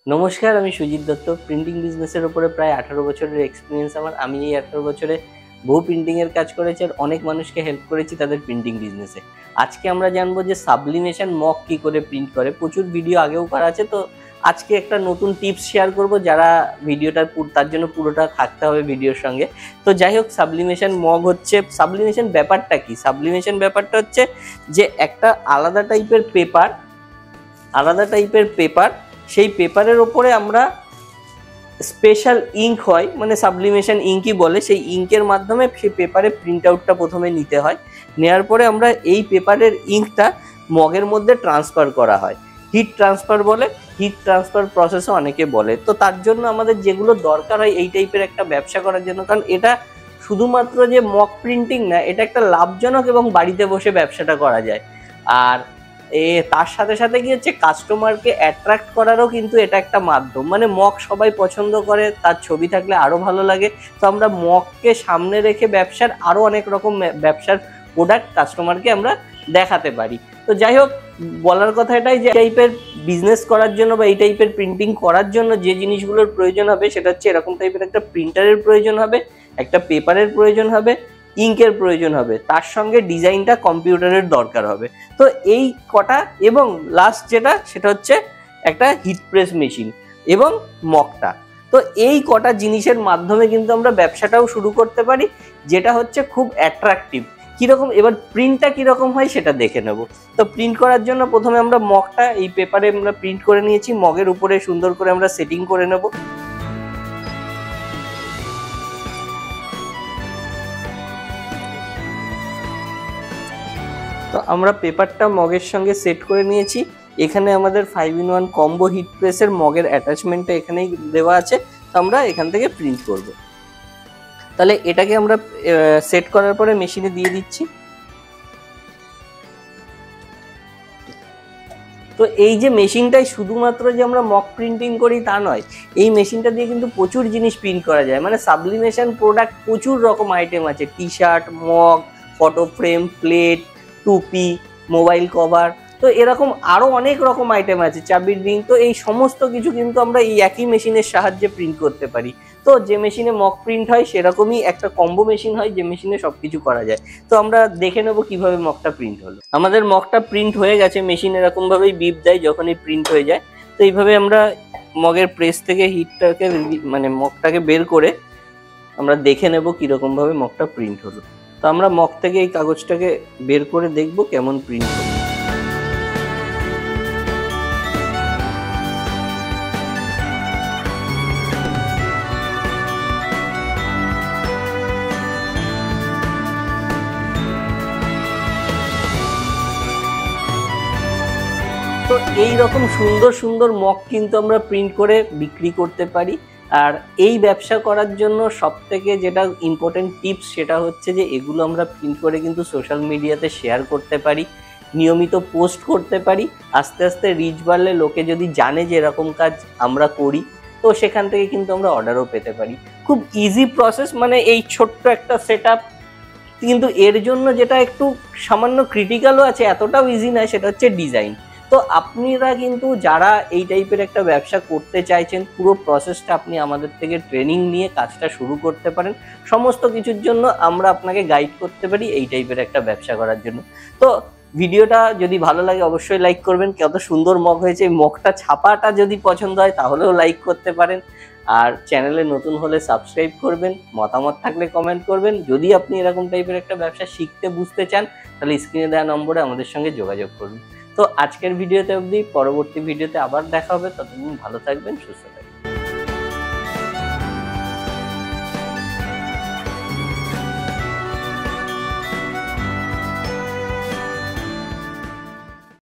নমস্কার, আমি সুজিত দত্ত। প্রিন্টিং বিজনেসের উপরে প্রায় 18 বছরের এক্সপিরিয়েন্স আমার। আমি এই 18 বছরে বহু প্রিন্টিংয়ের কাজ করেছি আর অনেক মানুষকে হেল্প করেছি তাদের প্রিন্টিং বিজনেসে। আজকে আমরা জানবো যে সাবলিমেশন মক কী করে প্রিন্ট করে। প্রচুর ভিডিও আগেও করা আছে, তো আজকে একটা নতুন টিপস শেয়ার করব। যারা ভিডিওটা তার জন্য পুরোটা থাকতে হবে ভিডিওর সঙ্গে। তো যাই হোক, সাবলিমেশন মগ হচ্ছে, সাবলিমেশন ব্যাপারটা কি? সাবলিমেশন ব্যাপারটা হচ্ছে যে একটা আলাদা টাইপের পেপার, সেই পেপারের ওপরে আমরা স্পেশাল ইঙ্ক হয়, মানে সাবলিমেশন ইঙ্কই বলে, সেই ইঙ্কের মাধ্যমে সেই পেপারে প্রিন্ট আউটটা প্রথমে নিতে হয়। নেওয়ার পরে আমরা এই পেপারের ইঙ্কটা মগের মধ্যে ট্রান্সফার করা হয়। হিট ট্রান্সফার বলে, হিট ট্রান্সফার প্রসেসও অনেকে বলে। তো তার জন্য আমাদের যেগুলো দরকার হয় এই টাইপের একটা ব্যবসা করার জন্য, কারণ এটা শুধুমাত্র যে মক প্রিন্টিং না, এটা একটা লাভজনক এবং বাড়িতে বসে ব্যবসাটা করা যায়। আর তার সাথে সাথে কি হচ্ছে, কাস্টমারকে অ্যাট্রাক্ট করারও কিন্তু এটা একটা মাধ্যম। মানে মক সবাই পছন্দ করে, তার ছবি থাকলে আরো ভালো লাগে। তো আমরা মককে সামনে রেখে ব্যবসার আরো অনেক রকম ব্যবসার প্রোডাক্ট কাস্টমারকে আমরা দেখাতে পারি। তো যাই হোক, বলার কথা এটাই যে এই টাইপের বিজনেস করার জন্য বা এই টাইপের প্রিন্টিং করার জন্য যে জিনিসগুলোর প্রয়োজন হবে সেটা হচ্ছে এরকম টাইপের একটা প্রিন্টারের প্রয়োজন হবে, একটা পেপারের প্রয়োজন হবে, ইঙ্কের প্রয়োজন হবে, তার সঙ্গে ডিজাইনটা কম্পিউটারের দরকার হবে। তো এই কটা, এবং লাস্ট যেটা সেটা হচ্ছে একটা হিট প্রেস মেশিন এবং মকটা। তো এই কটা জিনিসের মাধ্যমে কিন্তু আমরা ব্যবসাটাও শুরু করতে পারি, যেটা হচ্ছে খুব অ্যাট্রাকটিভ। কীরকম, এবার প্রিন্টটা কীরকম হয় সেটা দেখে নেব। তো প্রিন্ট করার জন্য প্রথমে আমরা মগটা এই পেপারে আমরা প্রিন্ট করে নিয়েছি। মগের উপরে সুন্দর করে আমরা সেটিং করে নেব। তো আমরা পেপারটা মগের সঙ্গে সেট করে নিয়েছি। এখানে আমাদের 5-in-1 কম্বো হিট প্রেসের মগের অ্যাটাচমেন্টটা এখানেই দেওয়া আছে। তো আমরা এখান থেকে প্রিন্ট করব। তাহলে এটাকে আমরা সেট করার পরে মেশিনে দিয়ে দিচ্ছি। তো এই যে মেশিনটাই শুধুমাত্র যে আমরা মক প্রিন্টিং করি তা নয়, এই মেশিনটা দিয়ে কিন্তু প্রচুর জিনিস প্রিন্ট করা যায়। মানে সাবলিমেশন প্রোডাক্ট প্রচুর রকম আইটেম আছে, T shirt, mug, photo frame, plate, টুপি, মোবাইল কভার, তো এরকম আরও অনেক রকম আইটেম আছে, চাবির রিং। তো এই সমস্ত কিছু কিন্তু আমরা এই একই মেশিনের সাহায্যে প্রিন্ট করতে পারি। তো যে মেশিনে মক প্রিন্ট হয় সেরকমই একটা কম্বো মেশিন হয় যে মেশিনে সবকিছু করা যায়। তো আমরা দেখে নেবো কিভাবে মকটা প্রিন্ট হলো। আমাদের মকটা প্রিন্ট হয়ে গেছে। মেশিন এরকম ভাবেই বিপ দেয় যখনই প্রিন্ট হয়ে যায়। তো এইভাবে আমরা মগের প্রেস থেকে হিটটাকে, মানে মকটাকে বের করে আমরা দেখে নেব কিরকম ভাবে মকটা প্রিন্ট হলো। তো আমরা মক থেকে এই কাগজটাকে বের করে দেখব কেমন প্রিন্ট হলো। তো এইরকম সুন্দর সুন্দর মক কিন্তু আমরা প্রিন্ট করে বিক্রি করতে পারি। আর এই ব্যবসা করার জন্য সবথেকে যেটা ইম্পর্টেন্ট টিপস সেটা হচ্ছে যে এগুলো আমরা প্রিন্ট করে কিন্তু সোশ্যাল মিডিয়াতে শেয়ার করতে পারি, নিয়মিত পোস্ট করতে পারি। আস্তে আস্তে রিচ বাড়লে লোকে যদি জানে যে এরকম কাজ আমরা করি, তো সেখান থেকে কিন্তু আমরা অর্ডারও পেতে পারি। খুব ইজি প্রসেস, মানে এই ছোট্ট একটা সেট আপ। কিন্তু এর জন্য যেটা একটু সামান্য ক্রিটিক্যালও আছে, এতটাও ইজি নয়, সেটা হচ্ছে ডিজাইন। তো আপনারা কিন্তু যারা এই টাইপের একটা ব্যবসা করতে চাইছেন, পুরো প্রসেসটা আপনি আমাদের থেকে ট্রেনিং নিয়ে কাজটা শুরু করতে পারেন। সমস্ত কিছুর জন্য আমরা আপনাকে গাইড করতে পারি এই টাইপের একটা ব্যবসা করার জন্য। তো ভিডিওটা যদি ভালো লাগে অবশ্যই লাইক করবেন। কত সুন্দর মগ হয়েছে, এই মগটা ছাপাটা যদি পছন্দ হয় তাহলেও লাইক করতে পারেন। আর চ্যানেলে নতুন হলে সাবস্ক্রাইব করবেন, মতামত থাকলে কমেন্ট করবেন। যদি আপনি এরকম টাইপের একটা ব্যবসা শিখতে বুঝতে চান তাহলে স্ক্রিনে দেওয়া নম্বরে আমাদের সঙ্গে যোগাযোগ করুন। তো আজকের ভিডিওতে অবধি, পরবর্তী ভিডিওতে আবার দেখা হবে। ততদিন ভালো থাকবেন, সুস্থ থাকবেন।